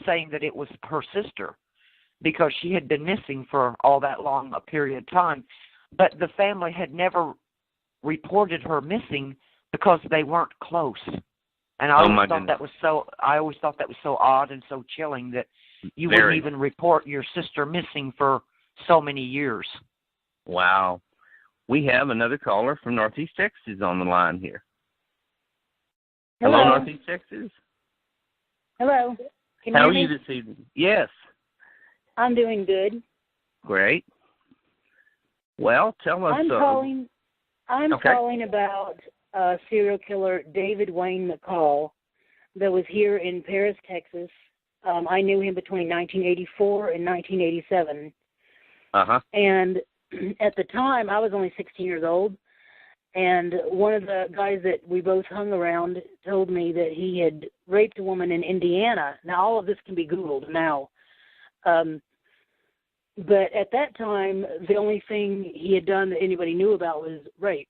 saying that it was her sister because she had been missing for all that long a period of time. But the family had never reported her missing because they weren't close. And I always thought that was so odd and so chilling that you wouldn't even report your sister missing for so many years. Wow. We have another caller from Northeast Texas on the line here. Hello Northeast Texas. Hello. How are you this evening? Yes. I'm doing good. Great. Well, tell us. I'm calling about serial killer David Wayne McCall that was here in Paris, Texas. I knew him between 1984 and 1987. Uh-huh. And at the time, I was only 16 years old, and one of the guys that we both hung around told me that he had raped a woman in Indiana. Now, all of this can be Googled now. But at that time, the only thing he had done that anybody knew about was rape.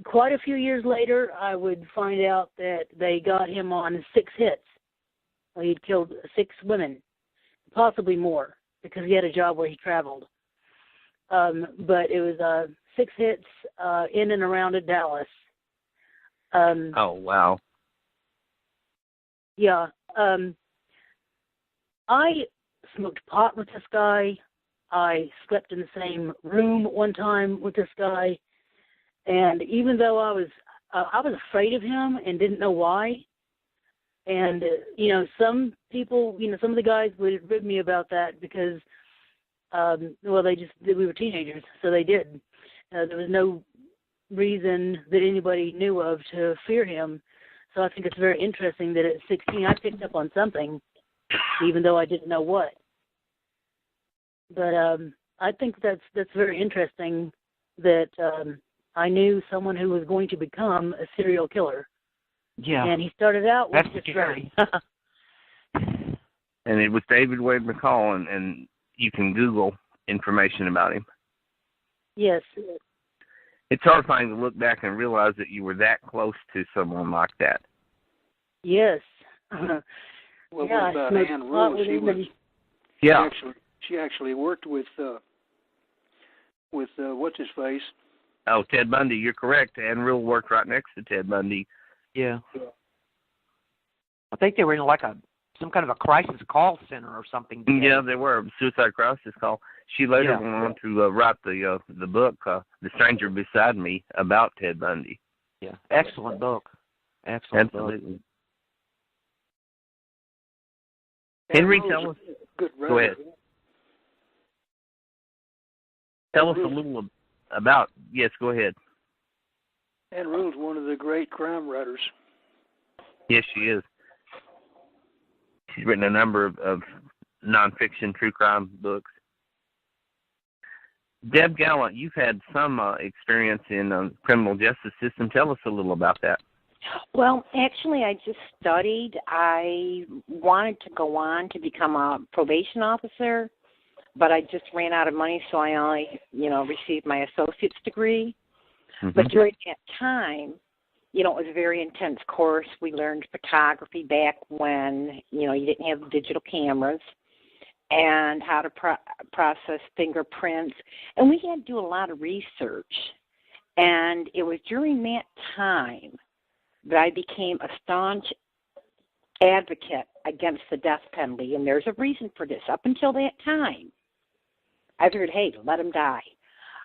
Quite a few years later, I would find out that they got him on 6 hits. Well, he'd killed 6 women, possibly more, because he had a job where he traveled. But it was 6 hits in and around Dallas. Oh, wow. Yeah. I smoked pot with this guy. I slept in the same room one time with this guy. And even though I was afraid of him and didn't know why, and, some people, some of the guys would rib me about that because, we were teenagers, so they did. There was no reason that anybody knew of to fear him. So I think it's very interesting that at 16 I picked up on something, even though I didn't know what. But I think that's very interesting that I knew someone who was going to become a serial killer. Yeah. And he started out with That's just scary. And it was David Wayne McCall, and you can Google information about him. Yes. It's horrifying to look back and realize that you were that close to someone like that. Yes. Well, what about Ann Rule? She actually worked with what's his face? Oh, Ted Bundy. You're correct. Ann Rule worked right next to Ted Bundy. Yeah. I think they were in some kind of a crisis call center or something. Yeah, they were. Suicide crisis call. She later went on to write the book, The Stranger Beside Me, about Ted Bundy. Yeah, excellent book. Excellent book. Henry, tell us. Go ahead. Tell us a little about. Yes, go ahead. Ann Rule's one of the great crime writers. Yes, she is. She's written a number of nonfiction true crime books. Deb Gallant, you've had some experience in the criminal justice system. Tell us a little about that. Well, actually, I just studied. I wanted to go on to become a probation officer, but I just ran out of money, so I only, received my associate's degree. Mm-hmm. But during that time, it was a very intense course. We learned photography back when, you didn't have digital cameras, and how to process fingerprints. And we had to do a lot of research. And it was during that time that I became a staunch advocate against the death penalty. And there's a reason for this. Up until that time, I figured, hey, let him die.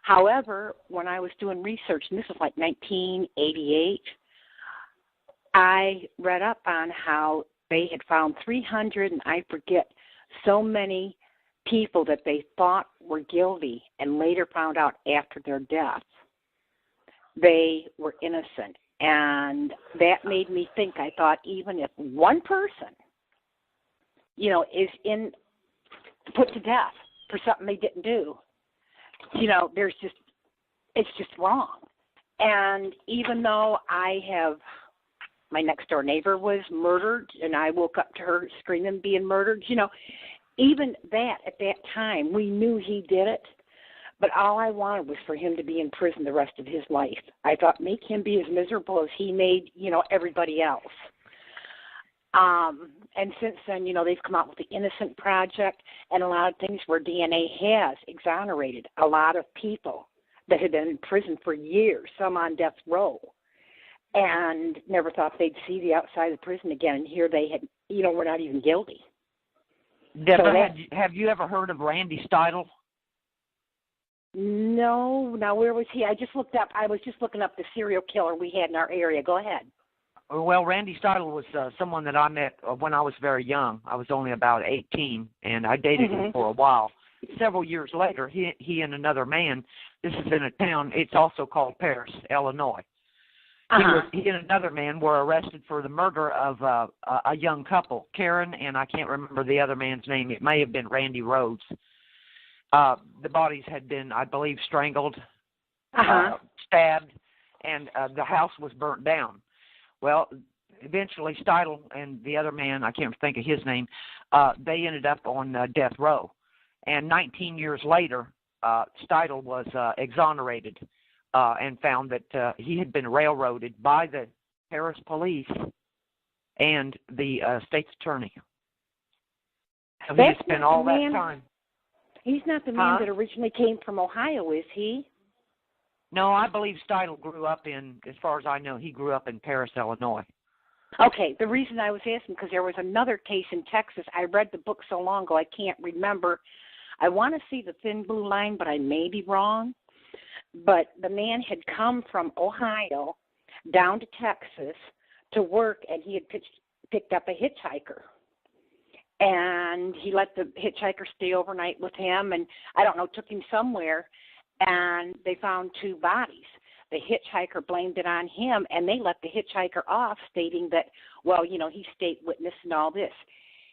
However, when I was doing research, and this was like 1988, I read up on how they had found 300, and I forget, so many people that they thought were guilty and later found out after their death they were innocent. And that made me think. I thought, even if one person, is put to death for something they didn't do, it's just wrong. And even though my next door neighbor was murdered, and I woke up to her screaming, being murdered, even that, at that time, we knew he did it, but all I wanted was for him to be in prison the rest of his life. I thought, make him be as miserable as he made, everybody else. And since then, they've come out with the Innocent Project and a lot of things where DNA has exonerated a lot of people that had been in prison for years, some on death row, and never thought they'd see the outside of the prison again. And here they had, were not even guilty. Deborah, have you ever heard of Randy Steidle? No. Now, where was he? I was just looking up the serial killer we had in our area. Go ahead. Well, Randy Steidle was someone that I met when I was very young. I was only about 18, and I dated him for a while. Several years later, he and another man, this is in a town, it's also called Paris, Illinois. He and another man were arrested for the murder of a young couple, Karen, and I can't remember the other man's name. It may have been Randy Rhodes. The bodies had been, I believe, strangled, stabbed, and the house was burnt down. Well, eventually Steidle and the other man, I can't think of his name, they ended up on death row. And 19 years later, Steidle was exonerated and found that he had been railroaded by the Paris police and the state's attorney. So he had spent all that time. He's not the man that originally came from Ohio, is he? No, I believe Steidle grew up as far as I know, he grew up in Paris, Illinois. Okay, the reason I was asking, because there was another case in Texas. I read the book so long ago, I can't remember. I want to see The Thin Blue Line, but I may be wrong. But the man had come from Ohio down to Texas to work, and he had picked up a hitchhiker. And he let the hitchhiker stay overnight with him, and I don't know, took him somewhere, and they found two bodies. The hitchhiker blamed it on him, and they let the hitchhiker off, stating that, well, he's state witness and all this.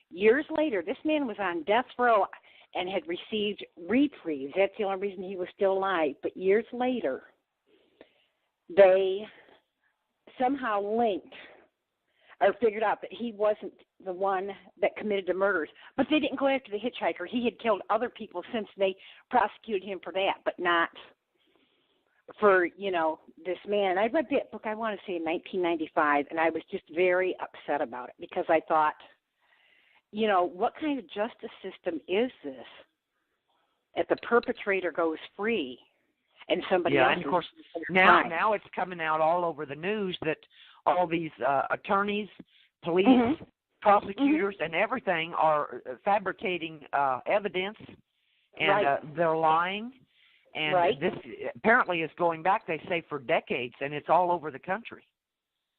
Years later, this man was on death row and had received reprieves. That's the only reason he was still alive. But years later, they somehow linked or figured out that he wasn't the one that committed the murders. But they didn't go after the hitchhiker. He had killed other people since they prosecuted him for that, but not for, this man. I read that book, I want to say in 1995, and I was just very upset about it because I thought, what kind of justice system is this? If the perpetrator goes free and somebody else and of course, now it's coming out all over the news that all these attorneys, police, prosecutors, and everything are fabricating evidence, and they're lying. And this apparently is going back, they say, for decades, and it's all over the country.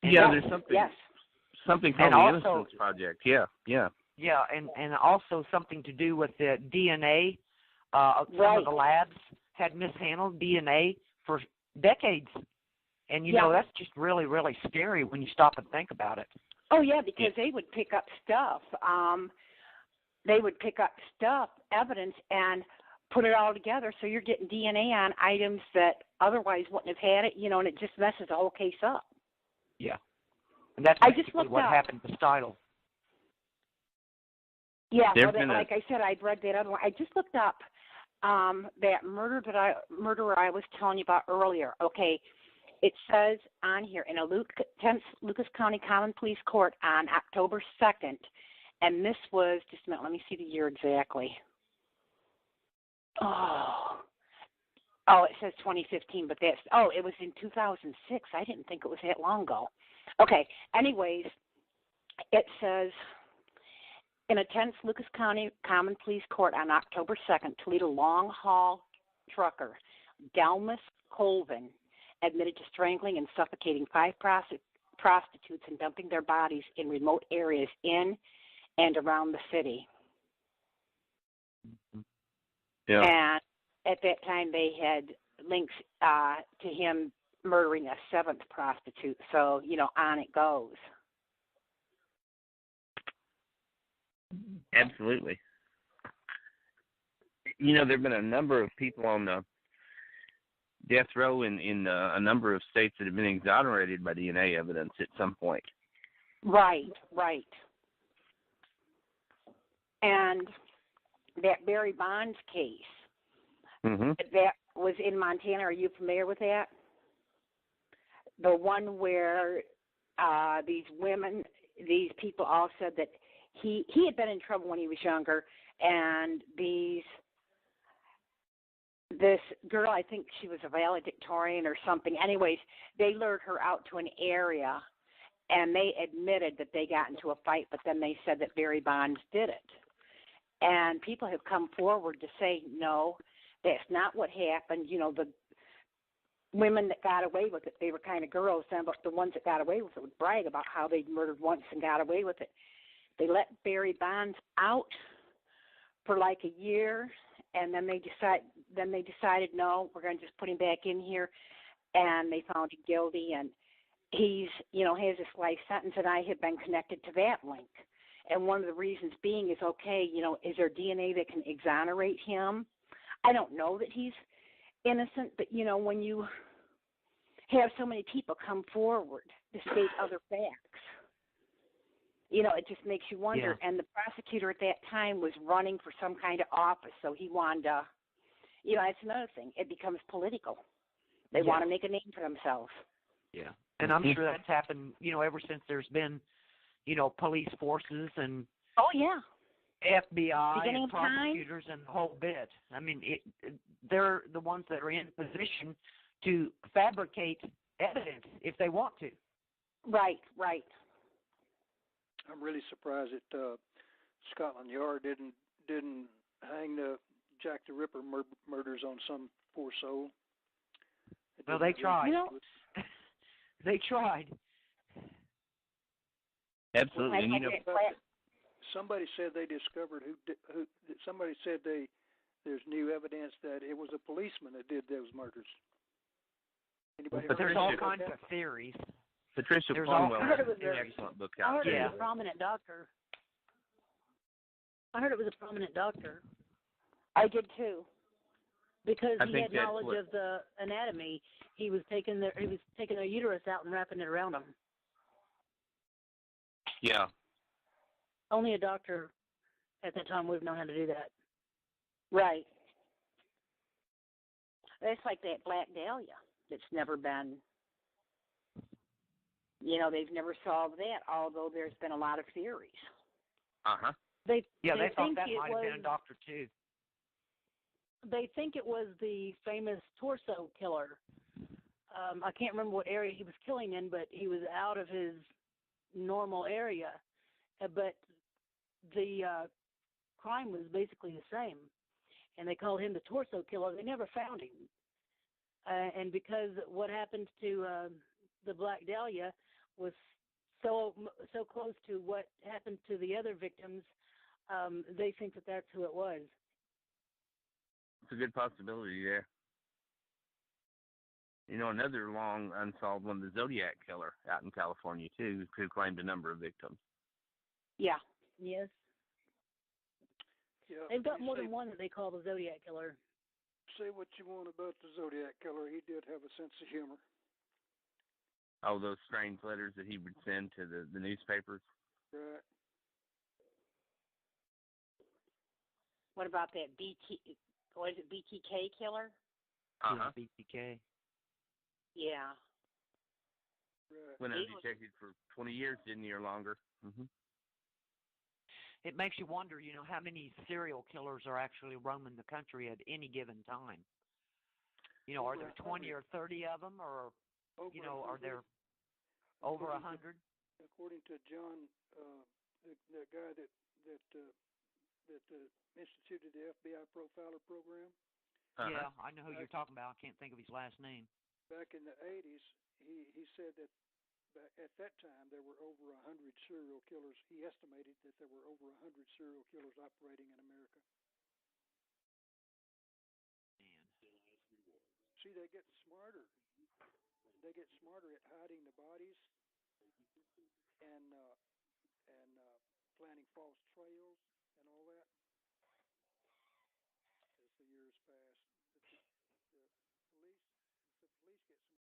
And there's something called the Innocence Project. Yeah, and also something to do with the DNA. Some of the labs had mishandled DNA for decades. And, that's just really, really scary when you stop and think about it. Oh, yeah, because they would pick up stuff. Evidence, and put it all together, so you're getting DNA on items that otherwise wouldn't have had it, and it just messes the whole case up. Yeah. And that's basically what happened to Steidle. Yeah, like I said, I'd read that other one. I just looked up that murderer I was telling you about earlier. Okay, it says on here in a Lucas County Common Police Court on October 2nd, and this was, just a minute, let me see the year exactly. It says 2015, but it was in 2006. I didn't think it was that long ago. Okay, anyways, it says, in a tense Lucas County Common Police Court on October 2nd, Toledo long-haul trucker Delmas Colvin admitted to strangling and suffocating 5 prostitutes and dumping their bodies in remote areas in and around the city. Yeah. And at that time, they had links to him murdering a 7th prostitute. So, on it goes. Absolutely. There have been a number of people on the death row in a number of states that have been exonerated by DNA evidence at some point. Right. And that Barry Bonds case, that was in Montana. Are you familiar with that? The one where these women, these people all said that he had been in trouble when he was younger, and this girl, I think she was a valedictorian or something. Anyways, they lured her out to an area, and they admitted that they got into a fight, but then they said that Barry Bonds did it. And people have come forward to say, no, that's not what happened. You know, the women that got away with it, they were kind of girls then, but the ones that got away with it would brag about how they'd murdered once and got away with it. They let Barry Bonds out for like a year, and then they decided, no, we're going to just put him back in here, and they found him guilty, and he's, you know, has this life sentence, and I have been connected to that link. And one of the reasons being is, okay, you know, is there DNA that can exonerate him? I don't know that he's innocent, but, you know, when you have so many people come forward to state other facts, you know, it just makes you wonder. Yeah. And the prosecutor at that time was running for some kind of office, so he wanted to, you know, that's another thing. It becomes political. They want to make a name for themselves. Yeah, and I'm sure that's happened, you know, ever since there's been, you know, police forces and FBI and prosecutors and the whole bit. I mean, they're the ones that are in position to fabricate evidence if they want to. Right, right. I'm really surprised that Scotland Yard didn't hang the Jack the Ripper murders on some poor soul. Well, they tried. You know, they tried. Absolutely. And, you know, somebody said they discovered who. Somebody said there's new evidence that it was a policeman that did those murders. Anybody? But there's all kinds of theories. Patricia Cornwell has an excellent book out. I heard it was a prominent doctor. I heard it was a prominent doctor. I did too. Because he had knowledge of the anatomy, he was taking their uterus out and wrapping it around them. Yeah. Only a doctor at that time would have known how to do that. Right. It's like that Black Dahlia that's never been, you know, they've never solved that, although there's been a lot of theories. Uh-huh. They thought that might have been a doctor, too. They think it was the famous torso killer. I can't remember what area he was killing in, but he was out of his normal area. But the crime was basically the same. And they called him the torso killer. They never found him. And because what happened to the Black Dahlia was so close to what happened to the other victims, they think that that's who it was. It's a good possibility there. You know, another long unsolved one, the Zodiac killer out in California, too, who claimed a number of victims. Yeah. Yes. Yeah, they've got more than one that they call the Zodiac killer. Say what you want about the Zodiac killer. He did have a sense of humor. Oh, those strange letters that he would send to the newspapers? Right. What about that BTK killer? Uh-huh. Yeah, BTK. Yeah. Right. Went undetected for 20 years, didn't he, or longer? Mm-hmm. It makes you wonder, you know, how many serial killers are actually roaming the country at any given time. You know, are there 20 or 30 of them, or, you know, are there over 100? According to John, the guy that instituted the FBI Profiler program. Uh-huh. Yeah, I know who you're talking about. I can't think of his last name. Back in the 80s, he said that at that time there were over 100 serial killers. He estimated that there were over 100 serial killers operating in America. Man. See, they get smarter. They get smarter at hiding the bodies and planning false trails and all that. As the years pass, the police get some